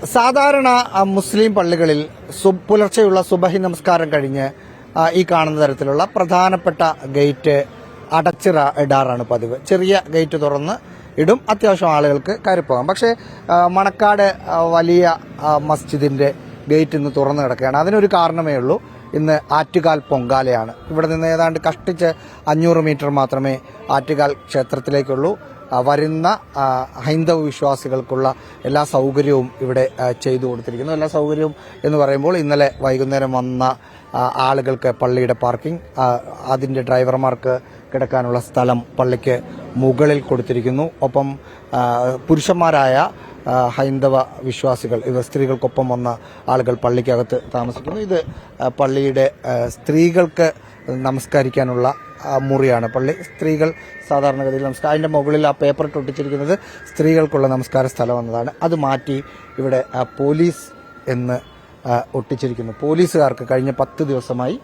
സാധാരണ മുസ്ലിം പള്ളികളിൽ പുലർച്ചെയുള്ള സുബഹി നമസ്കാരം കഴിഞ്ഞ് ഈ കാണുന്ന തരത്തിലുള്ള പ്രധാനപ്പെട്ട ഗേറ്റ് ഇടാറാണ് പതിവ്. ചെറിയ ഗേറ്റ് തുറന്ന് ഇടും, അത്യാവശ്യം ആളുകൾക്ക് കയറിപ്പോകാം. പക്ഷേ മണക്കാട് വലിയ മസ്ജിദിന്റെ ഗേറ്റ് ഇന്ന് തുറന്നു കിടക്കുകയാണ്. അതിനൊരു കാരണമേ ഉള്ളൂ, ഇന്ന് ആറ്റുകാൽ പൊങ്കാലയാണ്. ഇവിടെ നിന്ന് ഏതാണ്ട് കഷ്ടിച്ച് 500 മീറ്റർ മാത്രമേ ആറ്റുകാൽ ക്ഷേത്രത്തിലേക്കുള്ളൂ. വരുന്ന ഹൈന്ദവ വിശ്വാസികൾക്കുള്ള എല്ലാ സൗകര്യവും ഇവിടെ ചെയ്തു കൊടുത്തിരിക്കുന്നു. എല്ലാ സൗകര്യവും എന്ന് പറയുമ്പോൾ ഇന്നലെ വൈകുന്നേരം വന്ന ആളുകൾക്ക് പള്ളിയുടെ പാർക്കിംഗ്, അതിന്റെ ഡ്രൈവർമാർക്ക് കിടക്കാനുള്ള സ്ഥലം പള്ളിക്ക് മുകളിൽ കൊടുത്തിരിക്കുന്നു. ഒപ്പം പുരുഷന്മാരായ ഹൈന്ദവ വിശ്വാസികൾ, ഇവ സ്ത്രീകൾക്കൊപ്പം വന്ന ആളുകൾ പള്ളിക്കകത്ത് താമസിക്കുന്നു. ഇത് പള്ളിയുടെ സ്ത്രീകൾക്ക് നമസ്കരിക്കാനുള്ള മുറിയാണ്. പള്ളി സ്ത്രീകൾ സാധാരണഗതിയിൽ നമസ്കാരം, അതിന്റെ മുകളിൽ ആ പേപ്പർ ഒട്ടിച്ചിരിക്കുന്നത് സ്ത്രീകൾക്കുള്ള നമസ്കാര സ്ഥലം എന്നതാണ്. അത് മാറ്റി ഇവിടെ പോലീസ് എന്ന് ഒട്ടിച്ചിരിക്കുന്നു. പോലീസുകാർക്ക് കഴിഞ്ഞ 10 ദിവസമായി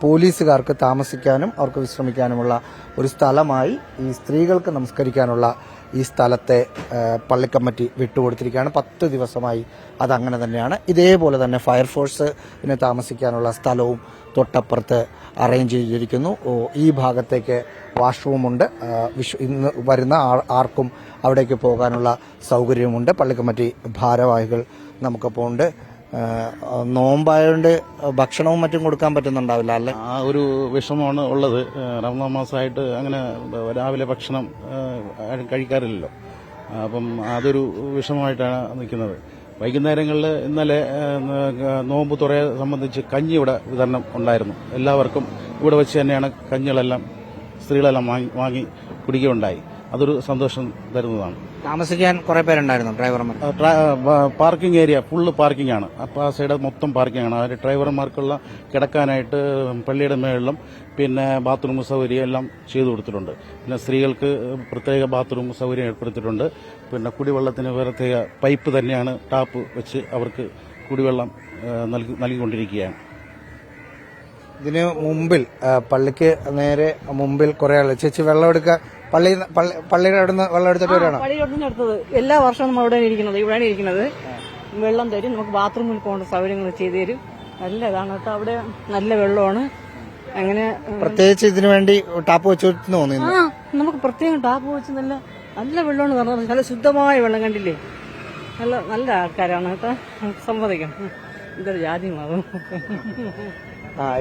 പോലീസുകാർക്ക് താമസിക്കാനും അവർക്ക് വിശ്രമിക്കാനുമുള്ള ഒരു സ്ഥലമായി ഈ സ്ത്രീകൾക്ക് നമസ്കരിക്കാനുള്ള ഈ സ്ഥലത്തെ പള്ളിക്കമ്മിറ്റി വിട്ടുകൊടുത്തിരിക്കുകയാണ്. 10 ദിവസമായി അതങ്ങനെ തന്നെയാണ്. ഇതേപോലെ തന്നെ ഫയർഫോഴ്സിന് താമസിക്കാനുള്ള സ്ഥലവും തൊട്ടപ്പുറത്ത് അറേഞ്ച് ചെയ്തിരിക്കുന്നു. ഈ ഭാഗത്തേക്ക് വാഷ്റൂമുണ്ട്. ഇന്ന് വരുന്ന ആർക്കും അവിടേക്ക് പോകാനുള്ള സൗകര്യമുണ്ട്. പള്ളിക്കമ്മിറ്റി ഭാരവാഹികൾ നമുക്കൊപ്പം ഉണ്ട്. നോമ്പായതുകൊണ്ട് ഭക്ഷണവും മറ്റും കൊടുക്കാൻ പറ്റുന്നുണ്ടാവില്ല അല്ലേ? ആ ഒരു വിഷമമാണ് ഉള്ളത്. റമദാൻ മാസമായിട്ട് അങ്ങനെ രാവിലെ ഭക്ഷണം കഴിക്കാറില്ലല്ലോ. അപ്പം അതൊരു വിഷമമായിട്ടാണ് നിൽക്കുന്നത്. വൈകുന്നേരങ്ങളിൽ ഇന്നലെ നോമ്പ് തുറയെ സംബന്ധിച്ച് കഞ്ഞി ഇവിടെ വിതരണം ഉണ്ടായിരുന്നു. എല്ലാവർക്കും ഇവിടെ വെച്ച് തന്നെയാണ് കഞ്ഞികളെല്ലാം സ്ത്രീകളെല്ലാം വാങ്ങി കുടിക്കുകയുണ്ടായി. അതൊരു സന്തോഷം തരുന്നതാണ്. താമസിക്കാൻ കുറെ പേരുണ്ടായിരുന്നു ഡ്രൈവർമാർ. പാർക്കിംഗ് ഏരിയ ഫുള്ള് പാർക്കിംഗ് ആണ്. അപ്പോൾ ആ സൈഡ് മൊത്തം പാർക്കിംഗ് ആണ്. അവർ ഡ്രൈവർമാർക്കുള്ള കിടക്കാനായിട്ട് പള്ളിയുടെ മേളിലും പിന്നെ ബാത്റൂം സൗകര്യം എല്ലാം ചെയ്തു കൊടുത്തിട്ടുണ്ട്. പിന്നെ സ്ത്രീകൾക്ക് പ്രത്യേക ബാത്റൂം സൗകര്യം ഏർപ്പെടുത്തിയിട്ടുണ്ട്. പിന്നെ കുടിവെള്ളത്തിന് പ്രത്യേക പൈപ്പ് തന്നെയാണ്, ടാപ്പ് വെച്ച് അവർക്ക് കുടിവെള്ളം നൽകിക്കൊണ്ടിരിക്കുകയാണ്. ഇതിന് മുമ്പിൽ പള്ളിക്ക് നേരെ മുമ്പിൽ കുറെ ആള് ചേച്ചി വെള്ളം എടുക്കാൻ പള്ളിയുടെ അവിടെ നിന്ന് വെള്ളം എടുത്തിട്ട് വരാണോ? പള്ളിയോട് എടുത്തത് എല്ലാ വർഷവും നമ്മൾ ഇവിടെയാണ് ഇരിക്കുന്നത്. വെള്ളം തരും, നമുക്ക് ബാത്റൂമിൽ പോകേണ്ട സൗകര്യങ്ങൾ ചെയ്തു തരും. നല്ല ഇതാണ് കേട്ടോ, അവിടെ നല്ല വെള്ളമാണ്. അങ്ങനെ പ്രത്യേകിച്ച് ഇതിനു വേണ്ടി ടാപ്പ് വെച്ച് തോന്നുന്നു. നമുക്ക് പ്രത്യേകം ടാപ്പ് വെച്ച് നല്ല വെള്ളമാണ് പറഞ്ഞത്. നല്ല ശുദ്ധമായ വെള്ളം കണ്ടില്ലേ? നല്ല ആൾക്കാരാണ് കേട്ടോ, സമ്മതിക്കാം. ഇതൊരു ജാതി മാറും.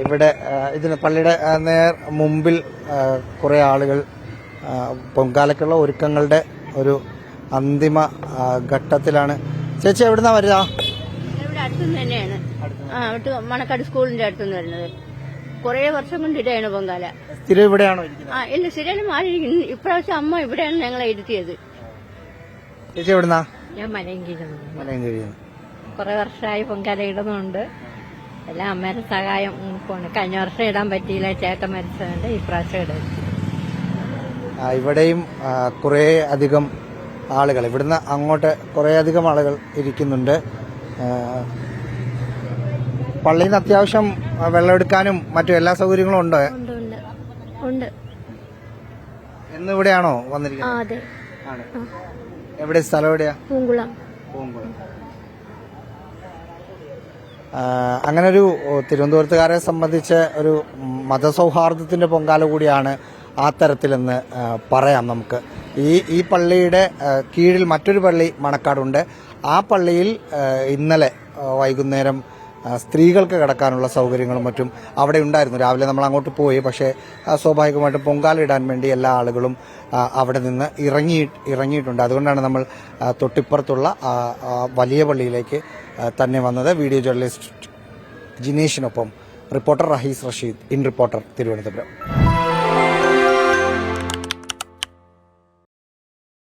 ഇവിടെ ഇതിന് പള്ളിയുടെ നേർ മുമ്പിൽ കുറെ ആളുകൾ പൊങ്കാലയ്ക്കുള്ള ഒരുക്കങ്ങളുടെ ഒരു അന്തിമ ഘട്ടത്തിലാണ്. ചേച്ചി എവിടുന്നാ വരുക? ഇവിടെ അടുത്തുനിന്ന് തന്നെയാണ്. മണക്കാട് സ്കൂളിന്റെ അടുത്തുനിന്ന് വരുന്നത്. കുറെ വർഷം കൊണ്ട് ഇടയാണ് പൊങ്കാല. സ്ഥിരം ഇവിടെയാണോ? ഇല്ല, സ്ഥിരം മാറിയിരിക്കുന്നു. ഇപ്രാവശ്യം അമ്മ ഇവിടെയാണ് ഞങ്ങളെ ഇരുത്തിയത്. ചേച്ചി എവിടുന്നാ? ഞാൻ മലയങ്കിഴി. കുറെ വർഷമായി പൊങ്കാല ഇടുന്നുണ്ട്. എല്ലാം അമ്മയുടെ സഹായം പോണ്. കഴിഞ്ഞ വർഷം ഇടാൻ പറ്റിയില്ല, ചേട്ടൻ മരിച്ചതുകൊണ്ട് ഇപ്രാവശ്യം ഇടും. ഇവിടെയും കുറേ അധികം ആളുകൾ, ഇവിടുന്ന് അങ്ങോട്ട് കുറേ അധികം ആളുകൾ ഇരിക്കുന്നുണ്ട്. പള്ളിയിൽ നിന്ന് അത്യാവശ്യം വെള്ളമെടുക്കാനും മറ്റു എല്ലാ സൗകര്യങ്ങളും ഉണ്ടോ? ഉണ്ട്. ഇന്ന് ഇവിടെയാണോ വന്നിരിക്കുന്നത്? എവിടെ സ്ഥലം? എവിടെയാ? പൂങ്കുളം. അങ്ങനെ ഒരു തിരുവനന്തപുരത്തുകാരെ സംബന്ധിച്ച് ഒരു മതസൗഹാർദ്ദത്തിന്റെ പൊങ്കാല കൂടിയാണ് ആ തരത്തിലെന്ന് പറയാം നമുക്ക്. ഈ പള്ളിയുടെ കീഴിൽ മറ്റൊരു പള്ളി മണക്കാടുണ്ട്. ആ പള്ളിയിൽ ഇന്നലെ വൈകുന്നേരം സ്ത്രീകൾക്ക് കിടക്കാനുള്ള സൗകര്യങ്ങളും മറ്റും അവിടെ ഉണ്ടായിരുന്നു. രാവിലെ നമ്മൾ അങ്ങോട്ട് പോയി. പക്ഷേ സ്വാഭാവികമായിട്ടും പൊങ്കാല ഇടാൻ വേണ്ടി എല്ലാ ആളുകളും അവിടെ നിന്ന് ഇറങ്ങിയിട്ടുണ്ട്. അതുകൊണ്ടാണ് നമ്മൾ തൊട്ടിപ്പുറത്തുള്ള വലിയ പള്ളിയിലേക്ക് തന്നെ വന്നത്. വീഡിയോ ജേർണലിസ്റ്റ് ജിനേഷിനൊപ്പം reporter Rahees Rasheed, in reporter, Thiruvananthapuram.